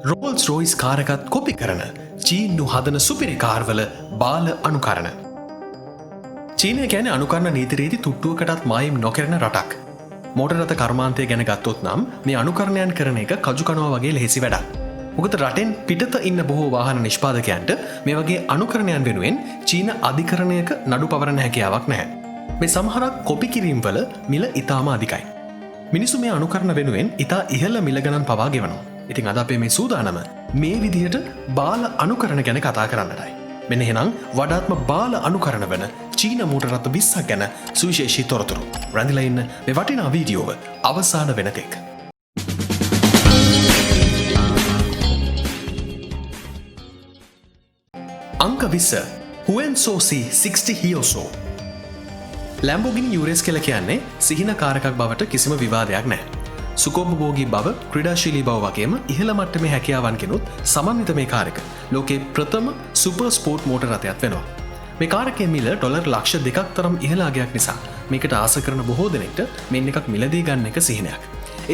Rolls රෝයිස් කාරකත් copy කරන චීන්නු හදන සුපිරි කාර්වල බාල අනුකරණ. චීනය ගැන අනුකරණ නීතිරීති තුට්ටුවකටත් මයිම් නොකරන රටක්. මෝටරත කර්මාන්තය ගැන ගත්තොත් නම් මේ අනුකරණයන් කරන එක කජුකනවා වගේ ලෙහෙසි වැඩක්. මොකද රටෙන් පිටත ඉන්න බොහෝ වාහන නිෂ්පාදකයන්ට මේ වගේ අනුකරණයන් වෙනුවෙන් චීන අධිකරණයක නඩු පවරණ හැකියාවක් නැහැ. මේ සමහරක් කොපි කිරීම්වල මිල ඉතාම අධිකයි. මිනිසු මේ අනුකරණ වෙනුවෙන් ඉතා ඉහළ මිල ගණන් පවා ගෙවනවා. ඉතින් අද අපේ මේ සූදානම මේ විදිහට බාල අනුකරණ ගැන කතා කරන්නටයි. මෙන්න එහෙනම් වඩාත්ම බාල අනුකරණ වන චීන මෝටර රථ 20ක් ගැන සුවිශේෂී තොරතුරු. රැඳිලා ඉන්න මේ වටිනා වීඩියෝව අවසාන වෙනතෙක්. අංක 20 Huenso C60 Hyoso. Lamborghini Urus කියලා කියන්නේ සිහින කාරකක් බවට කිසිම විවාදයක් නැහැ. සුකෝපභෝගී බව, ක්‍රීඩාශීලී බව වගේම ඉහළ මට්ටමේ හැකියාවන් කෙනුත් සමන්විත මේ කාරක ලෝකේ ප්‍රථම සුපර් ස්පෝර්ට් මෝටර රථයක් වෙනවා. මේ කාරකයේ මිල ඩොලර් ලක්ෂ 2ක් තරම් ඉහළ අගයක් නිසා මේකට ආස කරන බොහෝ දෙනෙක්ට මෙන්න එකක් මිලදී ගන්න එක සිහිනයක්.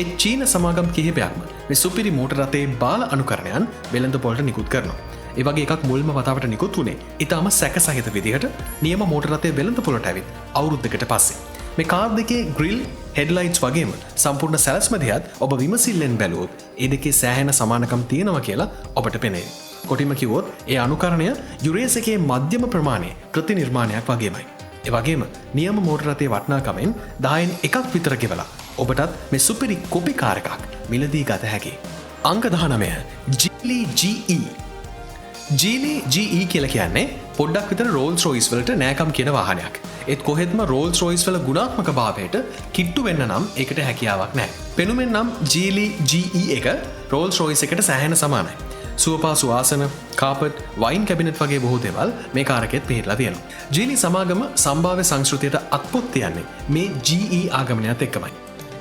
ඒ චීන සමාගම් කිහිපයක්ම මේ සුපිරි මෝටර රථයේ බාල අනුකරණයන් වෙළඳ පොළට නිකුත් කරනවා. ඒ වගේ එකක් මුල්ම වතාවට නිකුත් වුණේ ඊටාම සැකසහිත විදිහට නියම මෝටර රථයේ වෙළඳ පොළට ඇවිත් අවුරුද්දකට පස්සේ. මේ කාර් දෙකේ ග්‍රිල් හෙඩ්ලයිට්ස් වගේම සම්පූර්ණ සැලැස්ම දිහත් ඔබ විමසිල්ලෙන් බැලුවොත් ඒ දෙකේ සෑහෙන සමානකම් තියෙනවා කියලා ඔබට පෙනේ. කොටිම කිව්වොත් ඒ අනුකරණය යුරේස් එකේ මධ්‍යම ප්‍රමාණයේ ප්‍රතිනිර්මාණයක් වගේමයි. ඒ වගේම නියම මෝටර රථයේ වටිනාකමෙන් 10න් එකක් විතර ගෙවලා ඔබටත් මේ සුපිරි කොපි කාර් එකක් මිලදී ගත හැකියි. අංක 19 Geely GE. Geely GE කියලා කියන්නේ පොඩ්ඩක් විතර රෝල්ස් රොයිස් වලට නෑකම් කියන වාහනයක්. ඒත් කොහෙත්ම රෝල්ස් රොයිස් වල ගුණාත්මක භාවයට කිට්ටු වෙන්න නම් ඒකට හැකියාවක් නැහැ. පෙනුමෙන් නම් Geely GE එක රෝල්ස් රොයිස් එකට සෑහෙන සමානයි. සුවපාසු ආසන, කාපට්, වයින් කැබිනට් වගේ බොහෝ දේවල් මේ කාරකෙත් පිහිටලා තියෙනවා. Geely සමාගම සම්භාව්‍ය සංස්කෘතියට අත්පොත් තියන්නේ මේ GE ආගමනයත් එක්කමයි.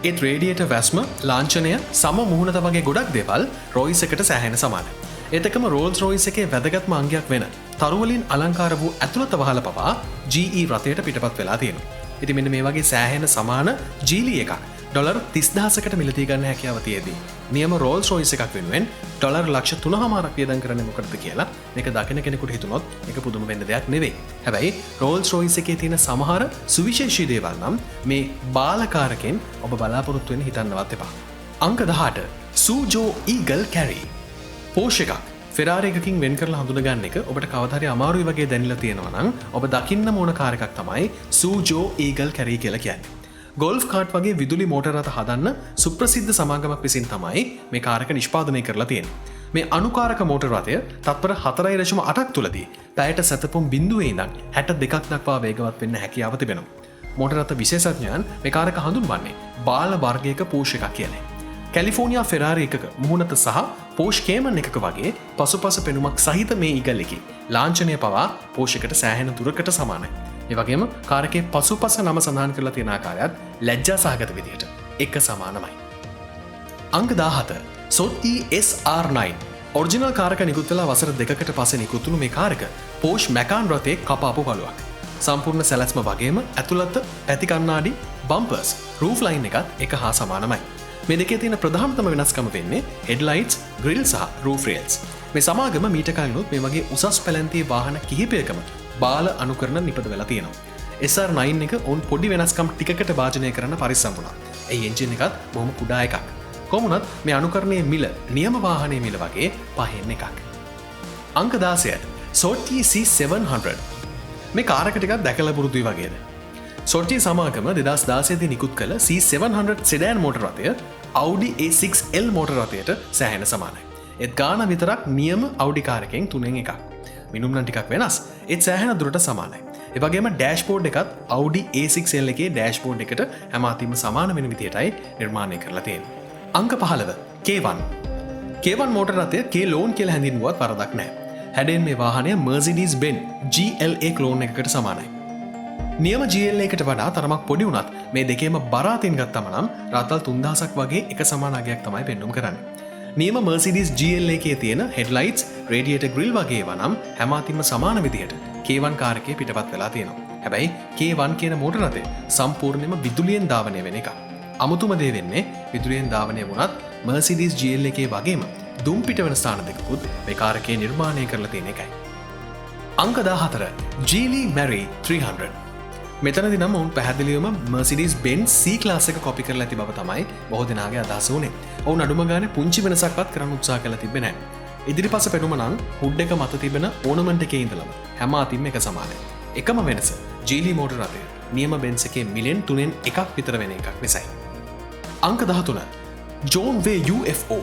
ඒත් රේඩියේටර් වැස්ම, ලාංඡනය, සම මුහුණත වගේ ගොඩක් දේවල් රොයිස් එකට සෑහෙන සමානයි. ඒතකම රෝල්ස් රොයිස් එකේ වැදගත්ම අංගයක් වෙන තරුවලින් අලංකාර වූ ඇතුළත වහල පවා GE රථයට පිටපත් වෙලා තියෙනවා. ඉතින් මෙන්න මේ වගේ සෑහෙන සමාන Geely එකක් ඩොලර් 30000කට මිලදී ගන්න හැකියාව තියෙදී නියම රෝල්ස් රොයිස් එකක් වෙනුවෙන් ඩොලර් ලක්ෂ 3.5ක් වියදම් කරන්නේ මොකටද කියලා මේක දකින කෙනෙකුට හිතුනොත් ඒක පුදුම වෙන්න දෙයක් නෙවෙයි. හැබැයි රෝල්ස් රොයිස් එකේ තියෙන සමහර සුවිශේෂී දේවල් නම් මේ බාලකාරකෙන් ඔබ බලාපොරොත්තු වෙන්න හිතන්නවත් එපා. අංක 18 Suzhou Eagle Carry. පෝෂ් එකක් ෆෙරාරි එකකින් වෙන් කරලා හඳුනගන්න එක ඔබට කවදා හරි අමාරුයි වගේ දැනෙලා තියෙනවා නම් ඔබ දකින්න ඕන කාර් එකක් තමයි Suzhou Eagle Carry කියලා කියන්නේ. ගෝල්ෆ් කාර්ට් වගේ විදුලි මෝටර රථ හදන්න සුප්‍රසිද්ධ සමාගමක් විසින් තමයි මේ කාර් එක නිෂ්පාදනය කරලා තියෙන්නේ. මේ අනුකාරක මෝටර රථය තත්පර 4.8ක් තුලදී පැයට සැතපුම් 0 ඉඳන් 62ක් දක්වා වේගවත් වෙන්න හැකියාව තිබෙනවා. මෝටර රථ විශේෂඥයන් මේ කාර් එක හඳුන්වන්නේ බාල වර්ගයක පෝෂ් එකක් කියලා. කැලිෆෝනියා ෆෙරාරි එකක මුහුණත සහ පෝෂ් කේමන් එකක වගේ පසුපස පෙනුමක් සහිත මේ ඊගල් එකේ ලාංඡනය පවා පෝෂ් එකට සෑහෙන දුරකට සමානයි. ඒ වගේම කාර් එකේ පසුපස නම සඳහන් කරලා තියෙන ආකාරයත් ලැජ්ජා සහගත විදිහට එක සමානමයි. අංක 17 Soti SR9. ඔරිජිනල් කාර් එක නිකුත් වෙලා වසර 2කට පස්සේ නිකුත් වුණු මේ කාර් එක පෝෂ් මැකාන් රථයේ කපාපු කළුවක්. සම්පූර්ණ සැලැස්ම වගේම ඇතුළත පැති කණ්ණාඩි, බම්පර්ස්, රූෆ් ලයින් එකත් එක හා සමානමයි. මේ දෙකේ තියෙන ප්‍රධානතම වෙනස්කම වෙන්නේ හෙඩ්ලයිට්ස්, ග්‍රිල් සහ රූෆ් රේල්ස්. මේ සමාගම මීට කලිනුත් මේ වගේ උසස් පැලැන්තියේ වාහන කිහිපයකම බාල අනුකරණ නිපද වෙලා තියෙනවා. SR9 එක උන් පොඩි වෙනස්කම් ටිකකට භාජනය කරන්න පරිස්සම් වුණා. ඒ එන්ජින් එකත් බොහොම කුඩා එකක්. කොහොමුණත් මේ අනුකරණයේ මිල නියම වාහනයේ මිල වගේ පහෙන් එකක්. අංක 16 Soti C700. මේ කාර් එක ටිකක් දැකලා පුරුදුයි වගේද. Soti සමාගම 2016 දී නිකුත් කළ C700 sedan මෝටර රථය Audi A6L මෝටර රථයට සෑහෙන සමානයි. ඒත් ගාන විතරක් නියම Audi කාර් එකෙන් 3න් එකක්. මිනුම් නම් ටිකක් වෙනස්. ඒත් සෑහෙන දුරට සමානයි. ඒ වගේම ඩෑෂ්බෝඩ් එකත් Audi A6L එකේ ඩෑෂ්බෝඩ් එකට හැමතිස්සෙම සමාන වෙන විදිහටයි නිර්මාණය කරලා තියෙන්නේ. අංක 15 K1. K1 මෝටර රථය K-Lone කියලා හැඳින්වුවත් වරදක් නැහැ. හැඩෙන් මේ වාහනය Mercedes-Benz GLA ක්ලෝන් එකකට සමානයි. නියම GLA එකට වඩා තරමක් පොඩි වුණත් මේ දෙකේම බර අතින් ගත්තම නම් රාතල් 3000ක් වගේ එක සමාන අගයක් තමයි පෙන්වුම් කරන්නේ. නියම Mercedes GLA එකේ තියෙන headlights, radiator grill වගේ ඒවා නම් හැමතිස්සෙම සමාන විදිහට K1 කාර් එකේ පිටපත් වෙලා තියෙනවා. හැබැයි K1 කියන මෝටර රථය සම්පූර්ණයෙන්ම විදුලියෙන් ධාවනය වෙන එකක්. අමුතුම දේ වෙන්නේ විදුලියෙන් ධාවනය වුණත් Mercedes GLA එකේ වගේම දුම් පිට වෙන ස්ථාන දෙකකුත් මේ කාරකයේ නිර්මාණය කරලා තියෙන එකයි. අංක 14 Geely Mary 300. මෙතනදී නම් ඔවුන් පැහැදිලිවම Mercedes-Benz C-Class එක කොපි කරලා ඇති බව තමයි බොහෝ දෙනාගේ අදහස වුණේ. ඔවුන් අඩුම ගානේ පුංචි වෙනසක්වත් කරන්න උත්සාහ කළා තිබ්බේ නැහැ. ඉදිරිපස පෙනුම නම් හුඩ් එක මත තිබෙන ඕනමන්ට් එකේ ඉඳලම හැම අතින්ම එක සමානයි. එකම වෙනස Geely මෝටර් රථය නියම Benz එකේ මිලියන් 3න් එකක් විතර වෙන එකක් නිසායි. අංක 13 John Way UFO.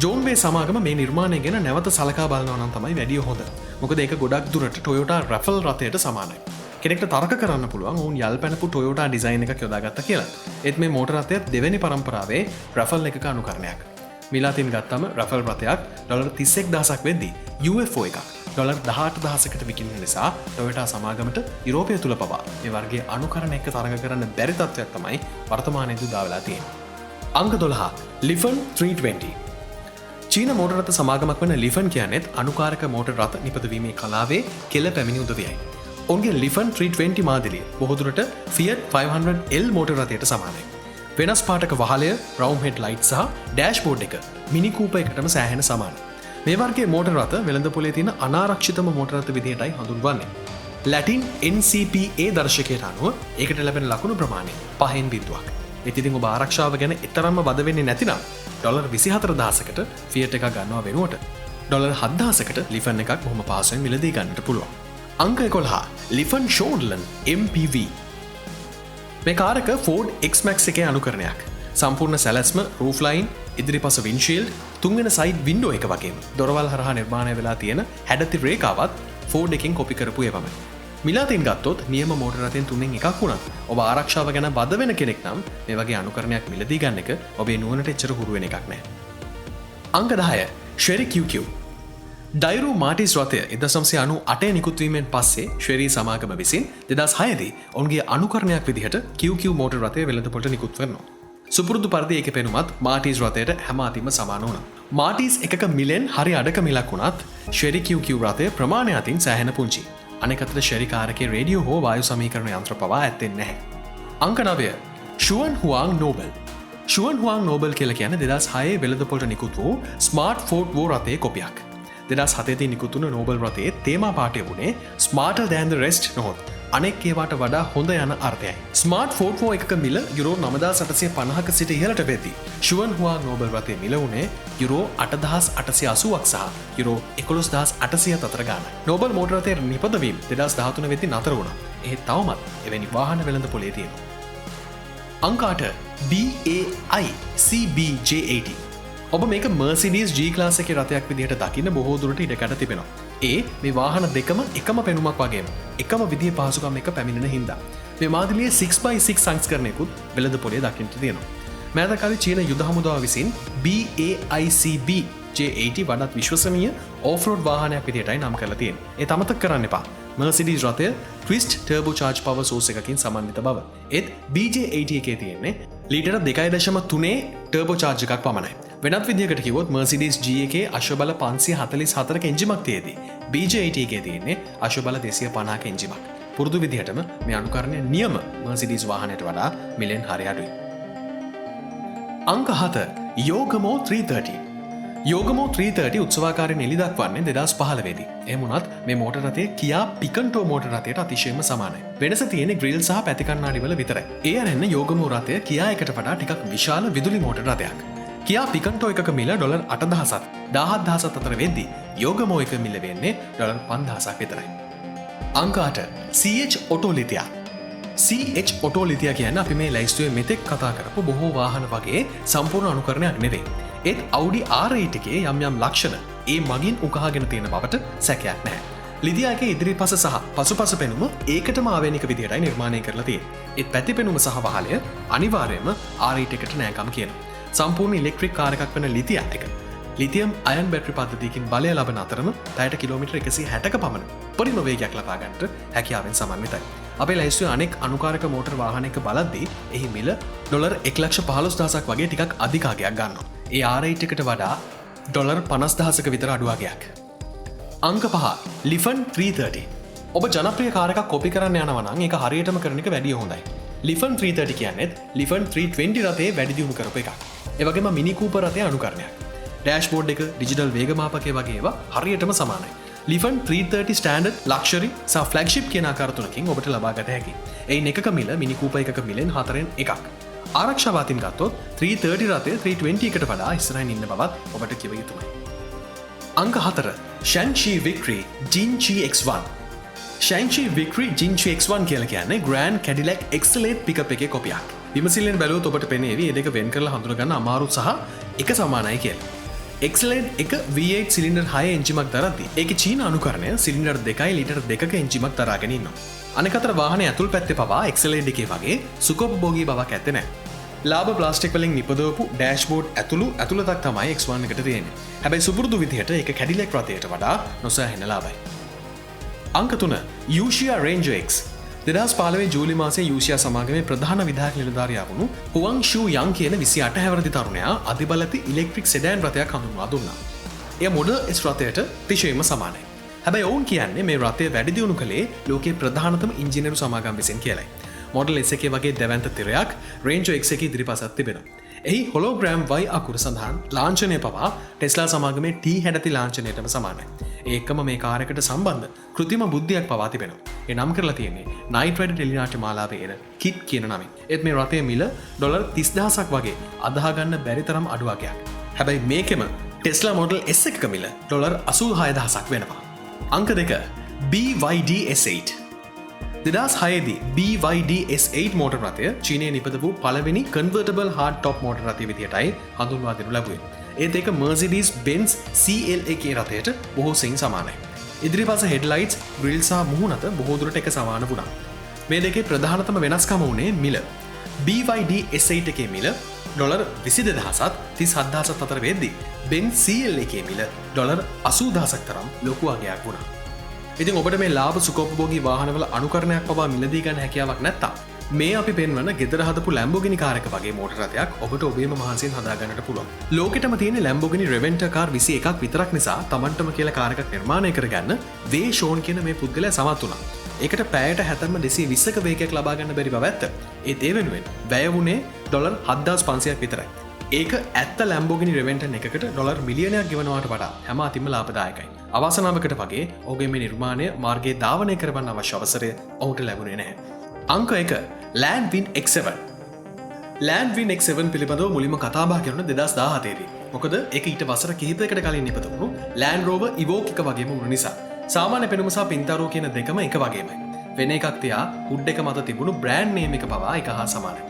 John Way සමාගම මේ නිර්මාණය ගැන නැවත සලකා බලනවා නම් තමයි වැඩිය හොඳ. මොකද ඒක ගොඩක් දුරට Toyota Raffle රථයට සමානයි. කෙනෙක්ට තර්ක කරන්න පුළුවන් ඔවුන් යල් පැනපු Toyota ඩිසයින් එකක් යොදාගත්තා කියලා. ඒත් මේ මෝටර් රථය දෙවෙනි පරම්පරාවේ Raffle එකක අනුකරණයක්. මිලාතින් ගත්තම Raffle රථයක් $31,000ක් වෙද්දී UFO එකක් $18,000කට විකිණෙන නිසා Toyota සමාගමට යුරෝපය තුල පවා මේ වර්ගයේ අනුකරණ එක තරඟ කරන්න බැරි තත්ත්වයක් තමයි වර්තමානයේදී උදා වෙලා තියෙන්නේ. අංක 12 Lifan 320. චීන මෝටර් රථ සමාගමක් වන ලිෆන් කියන්නේත් අනුකාරක මෝටර් රථ නිපදවීමේ කලාවේ කෙළ පැමිණි උදවියයි. ඔවුන්ගේ ලිෆන් 320 මාදිලිය බොහෝදුරට Fiat 500L මෝටර් රථයට සමානයි. වෙනස් පාටක වහලය, රවුම් හෙඩ් ලයිට් සහ ඩෑෂ්බෝඩ් එක මිනි කූපර් එකටම සෑහෙන සමානයි. මේ වර්ගයේ මෝටර් රථ වෙළඳපොලේ තියෙන අනාරක්ෂිතම මෝටර් රථ විදිහටයි හඳුන්වන්නේ. ලැටින් NCPA දර්ශකයට අනුව ඒකට ලැබෙන ලකුණු ප්‍රමාණය 5න් බිඳුවක්. ඉතින් ඔබ ආරක්ෂාව ගැන එතරම්ම වද වෙන්නේ නැතිනම් $24,000කට Fiat එකක් ගන්නවා වෙනුවට $7,000කට ලිෆන් එකක් බොහොම පහසුවෙන් මිලදී ගන්නට පුළුවන්. අංක 11 ලිෆන් ෂෝඩ්ලන් MPV. මේ කාර් එක Ford X-Max එකේ අනුකරණයක්. සම්පූර්ණ සැලැස්ම, රූෆ් ලයින්, ඉදිරිපස වින්ඩ්ෂීල්ඩ්, තුන්වෙනි සයිඩ් වින්ඩෝ එක වගේම දොරවල් හරහා නිර්මාණය වෙලා තියෙන හැඩති රේඛාවත් Ford එකෙන් කොපි කරපු ඒවමයි. මිලාතින් ගත්තොත් නියම මෝටර් රථයෙන් 3න් එකක් වුණත් ඔබ ආරක්ෂාව ගැන බද වෙන කෙනෙක් නම් මේ වගේ අනුකරණයක් මිලදී ගන්න එක ඔබේ නුවණට එච්චර හුරු වෙන එකක් නෑ. අංක 10 Chery QQ. ඩයිරු මාටිස් රථය 1998 නිකුත්වීමෙන් පස්සේ ෂෙරී සමාගම විසින් 2006 දී ඔවුන්ගේ අනුකරණයක් විදිහට QQ මෝටර් රථය වෙළඳපොළට නිකුත් කරනවා. සුපුරුදු පරිදි ඒකේ පෙනුමත් මාටිස් රථයට හැම අතින්ම සමාන වුණා. මාටිස් එකක මිලෙන් හරි අඩක මිලක් වුණත් Chery QQ රථය ප්‍රමාණය අතින් සෑහෙන පුංචි. අනෙක් අතට Chery කාරකේ රේඩියෝ හෝ වායු සමීකරණ යන්ත්‍ර පවා ඇත්තේ නැහැ. අංක 9 Xuan Huang Nobel. Xuan Huang Nobel කියලා කියන්නේ 2006 වෙළඳපොළට නිකුත් වූ ස්මාර්ට් ෆෝර්ඩ් වෝ රථයේ කොපියක්. 2007 දී නිකුත් වුණු Nobel රථයේ තේමා පාඨය වුණේ Smarter than the rest නොහොත් අනෙක් ඒවාට වඩා හොඳ යන අර්ථයයි. ස්මාර්ට් ෆෝර්ඩ් වෝ එකක මිල යුරෝ 9,850ක සිට ඉහළට වෙද්දී Xuan Huang Nobel රථයේ මිල වුණේ යුරෝ 8,880ක් සහ යුරෝ 11,800 අතර ගානයි. Nobel මෝටර් රථයේ නිපදවීම 2013 වෙද්දී නතර වුණා. එහෙත් තවමත් එවැනි වාහන වෙළඳපොලේ තියෙනවා. අංක 8 BAI CBJ80. ඔබ මේක Mercedes G-Class එකේ රථයක් විදිහට දකින්න බොහෝ දුරට ඉඩකඩ තිබෙනවා. මේ වාහන දෙකම එකම පෙනුමක් වගේම එකම විදිහේ පහසුකම් එක පැමිණෙන හින්දා මේ මාදිලියේ 6x6 සංස්කරණයකුත් වෙළඳපොලේ දකින්න තියෙනවා. මෑත කාලේ චීන යුද හමුදාව විසින් BAICB J80 වඩාත් විශ්වසනීය ඕෆ්-රෝඩ් වාහනයක් විදිහටයි නම් කරලා තියෙන්නේ. ඒ තමතක කරන්න එපා. Mercedes රථය Twist Turbo Charge Power Source එකකින් සමන්විත බව. ඒත් BJ80 එකේ තියෙන්නේ ලීටර 2.3 turbo charge එකක් පමණයි. වෙනත් විදිහකට කිව්වොත් Mercedes G එකේ අශ්වබල 544ක එන්ජිමක් තියේදී BJ80 එකේ තියෙන්නේ අශ්වබල 250ක එන්ජිමක්. පුරුදු විදිහටම මේ අනුකරණය නියම Mercedes වාහනයට වඩා මිලෙන් හරි අඩුයි. අංක 7 Yokomo 330. Yokomo 330 උත්සවාකාරයෙන් එළි දක්වන්නේ 2015 දී. එහෙම වුණත් මේ මෝටර් රථය Kia Picanto මෝටර් රථයට අතිශයම සමානයි. වෙනස තියෙන්නේ ග්‍රිල් සහ පැති කණ්ණාඩි වල විතරයි. ඒ අරෙන්න Yokomo රථය Kia එකට වඩා ටිකක් විශාල විදුලි මෝටර් රථයක්. Kia Picanto එකක මිල $8,000ත් 17,000ත් අතර වෙද්දී Yokomo එක මිල වෙන්නේ $5,000ක් විතරයි. අංක 8 CH Auto Lithia. CH Auto Lithia කියන්නේ අපි මේ ලයිස්තුවේ මෙතෙක් කතා කරපු බොහෝ වාහන වගේ සම්පූර්ණ අනුකරණයක් නෙවෙයි. ඒත් Audi R8 එකේ යම් යම් ලක්ෂණ ඒ මගින් උකහාගෙන තියෙන බවට සැකයක් නැහැ. ලිදියා එකේ ඉදිරිපස සහ පසුපස පෙනුම ඒකටම ආවේනික විදිහටයි නිර්මාණය කරලා තියෙන්නේ. ඒත් පැති පෙනුම සහ වහලය අනිවාර්යයෙන්ම R8 එකට නෑකම් කියනවා. සම්පූර්ණ ඉලෙක්ට්‍රික් කාර් එකක් වෙන ලිතියා එක ලිතියම් අයන් බැටරි පද්ධතියකින් බලය ලබන අතරම පැයට කිලෝමීටර් 160ක පමණ උපරිම වේගයක් ලබා ගන්නට හැකියාවෙන් සමන්විතයි. අපේ ලයිස්තුවේ අනෙක් අනුකාරක මෝටර් වාහනයක බලද්දී එහි මිල $1,15,000ක් වගේ ටිකක් අධික අගයක් ගන්නවා. ඒ R8 එකට වඩා $50,000ක විතර අඩු අගයක්. අංක 5 Lifan 330. ඔබ ජනප්‍රිය කාර් එකක් කොපි කරන්න යනවා නම් ඒක හරියටම කරන එක වැඩිය හොඳයි. Lifan 330 කියන්නේත් Lifan 320 රථයේ වැඩි දියුණු කරපු එකක්. ඒ වගේම මිනි කූපර් රථයේ අනුකරණයක්. ඩෑෂ්බෝඩ් එක ඩිජිටල් වේගමාපකය වගේ ඒවා හරියටම සමානයි. ලිෆන් 330 ස්ටෑන්ඩඩ් ලක්ෂරි සහ ෆ්ලැග්ෂිප් කියන ආකාර තුනකින් ඔබට ලබා ගත හැකියි. එයින් එකක මිල මිනි කූපර් එකක මිලෙන් 4න් එකක්. ආරක්ෂාවාතින් ගත්තොත් 330 රථය 320 එකට වඩා ඉස්සරහින් ඉන්න බවත් ඔබට කිව යුතුමයි. අංක 4 ෂැන්ෂී වික්ටරි ජින්චී X1. ෂැන්ෂී වික්ටරි ජින්චී X1 කියලා කියන්නේ ග්‍රෑන්ඩ් කැඩිලැක් එක්සලේට් පිකප් එකේ කොපියක්. විමසිල්ලෙන් බැලුවොත් ඔබට පෙනේවි මේ දෙක වෙන් කරලා හඳුනගන්න අමාරු සහ එක සමානයි කියලා. එක්සලේට් එක V8 සිලින්ඩර් 6 එන්ජිමක් දරද්දී ඒකේ චීන අනුකරණය සිලින්ඩර් 2 ලීටර් 2ක එන්ජිමක් දරාගෙන ඉන්නවා. අනෙක අතර වාහනේ ඇතුල් පැත්තේ පවා එක්සලේට් එකේ වගේ සුඛෝපභෝගී බවක් ඇත්තේ නැහැ. ලාභ ප්ලාස්ටික් වලින් නිපදවපු ඩෑෂ්බෝඩ් ඇතුළතක් තමයි X1 එකට තියෙන්නේ. හැබැයි සුපුරුදු විදිහට ඒක කැඩිලැක් රථයට වඩා නොසෑහෙන ලාභයි. අංක 3 යූෂියා රේන්ජර් X. 2015 ජූලි මාසයේ යූෂියා සමාගමේ ප්‍රධාන විධායක නිලධාරියා වුණු හුවං ෂූ යං කියන 28 හැවිරිදි තරුණයා අධිබලති ඉලෙක්ට්‍රික් සෙඩාන් රථයක් හඳුන්වා දුන්නා. එය මොඩල් S රථයට තිශයම සමානයි. හැබැයි ඔවුන් කියන්නේ මේ රථය වැඩි දියුණු කළේ ලෝකයේ ප්‍රධානතම ඉංජිනේරු සමාගම් විසින් කියලායි. මොඩල් S එකේ වගේ දැවැන්ත තිරයක් රේන්ජර් X එකේ ඉදිරිපසක් තිබෙනවා. එහි හොලෝග්‍රෑම් Y අකුර සඳහන් ලාංඡනය පවා ටෙස්ලා සමාගමේ T හැඩති ලාංඡනයටම සමානයි. ඒකම මේ කාර්යකට සම්බන්ධ කෘත්‍රිම බුද්ධියක් පවා තිබෙනවා. ඒ නම් කරලා තියෙන්නේ නයිට් රයිඩර් ටෙලිනාට්‍ය මාලාවේ එන කිට් කියන නමින්. ඒත් මේ රථයේ මිල ඩොලර් 30000ක් වගේ අදහා ගන්න බැරි තරම් අඩු වගයක්. හැබැයි මේකෙම ටෙස්ලා මොඩල් S එකක මිල ඩොලර් 86000ක් වෙනවා. අංක 2 BYD S8. 2006 දී BYD S8 මෝටර් රථය චීනයේ නිපදවූ පළවෙනි කන්වර්ටබල් හાર્ඩ් টොප් මෝටර් රථය විදියටයි හඳුන්වා දෙනු ලැබුවේ. ඒත් ඒක Mercedes Benz CLA කේ රථයට බොහෝ සෙයින් සමානයි. ඉදිරිපස හෙඩ්ලයිට්ස්, ග්‍රිල් සහ මුහුණත බොහෝ දුරට එක සමාන වුණා. මේ දෙකේ ප්‍රධානතම වෙනස්කම වුණේ මිල. BYD S8 එකේ මිල ඩොලර් 22000ත් 37000ත් අතර වෙද්දී Benz CLA එකේ මිල ඩොලර් 80000ක් තරම් ලොකු අගයක් වුණා. ඉතින් ඔබට මේ ලාභ සුඛෝපභෝගී වාහනවල අනුකරණයක් පවා මිලදී ගන්න හැකියාවක් නැත්තම් මේ අපි පෙන්වන ගෙදර හදපු Lamborghini කාර් එක වගේ මෝටර රථයක් ඔබට ඔබේම මහන්සියෙන් හදා ගන්නට පුළුවන්. ලෝකෙටම තියෙන Lamborghini Reventa කාර් 21ක් විතරක් නිසා Tamanටම කියලා කාර් එකක් නිර්මාණය කරගන්න වේ ෂෝන් කියන මේ පුද්ගලයා සමත් වුණා. ඒකට පැයට හැතැම්ම 220ක වේගයක් ලබා ගන්න බැරි බව ඇත්ත. ඒත් ඒ වෙනුවෙන් වැය වුණේ ඩොලර් 7500ක් විතරයි. ඒක ඇත්ත Lamborghini Reventa එකකට ඩොලර් මිලියනයක් ගෙවනවාට වඩා හැම අතින්ම ලාභදායකයි. අවාසනාවකට වගේ ඔහුගේ මේ නිර්මාණය මාර්ගයේ ධාවනය කරවන්න අවශ්‍ය අවසරය ඔහුට ලැබුණේ නැහැ. අංක 1 Landwind X7. Landwind X7 පිළිබඳව මුලින්ම කතා බහ කරන 2017 දී. මොකද ඒක ඊට වසර කිහිපයකට කලින් නිපදවුණු Land Rover Evoque එක වගේම වුණ නිසා. සාමාන්‍ය පෙනුම සහ පින්තරුව කියන දෙකම එක වගේමයි. වෙන එකක් තියා හුඩ් එක මත තිබුණු බ්‍රෑන්ඩ් නේම් එක පවා එක හා සමානයි.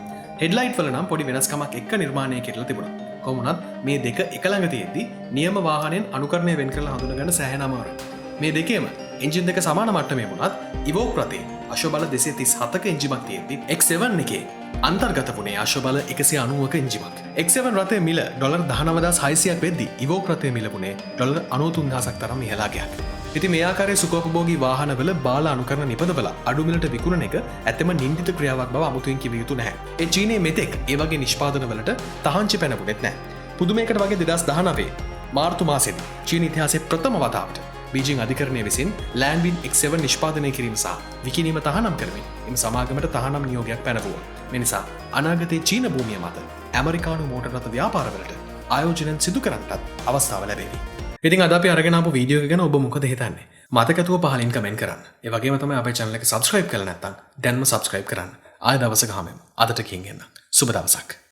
හෙඩ්ලයිට් වල නම් පොඩි වෙනස්කමක් එක්ක නිර්මාණය කරලා තිබුණා. කොහොමුණත් මේ දෙක එක ළඟ තියෙද්දී නියම වාහනයෙන් අනුකරණය වෙන් කරලා හඳුනගන්න සෑහෙන අමාරුයි. මේ දෙකේම එන්ජින් දෙක සමාන මට්ටමේ වුණත් Evoque රථේ අශ්වබල 237ක එන්ජිමක් තියෙද්දී X7 එකේ අන්තර්ගත වුණේ අශ්වබල 190ක එන්ජිමක්. X7 රථයේ මිල ඩොලර් 19600ක් වෙද්දී Evoque රථයේ මිල වුණේ ඩොලර් 93000ක් තරම් ඉහළ ගියක්. ඉතින් මේ ආකාරයේ සුඛෝපභෝගී වාහනවල බාල අනුකරණ නිපදවලා අඩු මිලට විකුණන එක ඇත්තම නින්දිත ක්‍රියාවක් බව අමුතුවෙන් කිව යුතු නැහැ. ඒ චීනයේ මෙතෙක් ඒ වගේ නිෂ්පාදනවලට තහංචි පැනපුණෙත් නැහැ. පුදුමයකට වගේ 2019 මාර්තු මාසෙදී චීන ඉතිහාසයේ ප්‍රථම වතාවට බීජිං අධිකරණය විසින් Landwind X7 නිෂ්පාදනය කිරීම සහ විකිණීම තහනම් කරමින් එම සමාගමට තහනම් නියෝගයක් පැනවුවා. මේ නිසා අනාගතයේ චීන භූමිය මත ඇමරිකානු මෝටර් රථ ව්‍යාපාරවලට ආයෝජනයන් සිදු කරන්නටත් අවස්ථාව ලැබේවි. ඉතින් අද අපි අරගෙන ආපු වීඩියෝ එක ගැන ඔබ මොකද හිතන්නේ? මතකතුව පහලින් කමෙන්ට් කරන්න. ඒ වගේම තමයි අපේ channel එක subscribe කරලා නැත්නම් දැන්ම subscribe කරන්න. ආය දවසක හැමෝම අදට කියෙන් එන්න. සුබ දවසක්.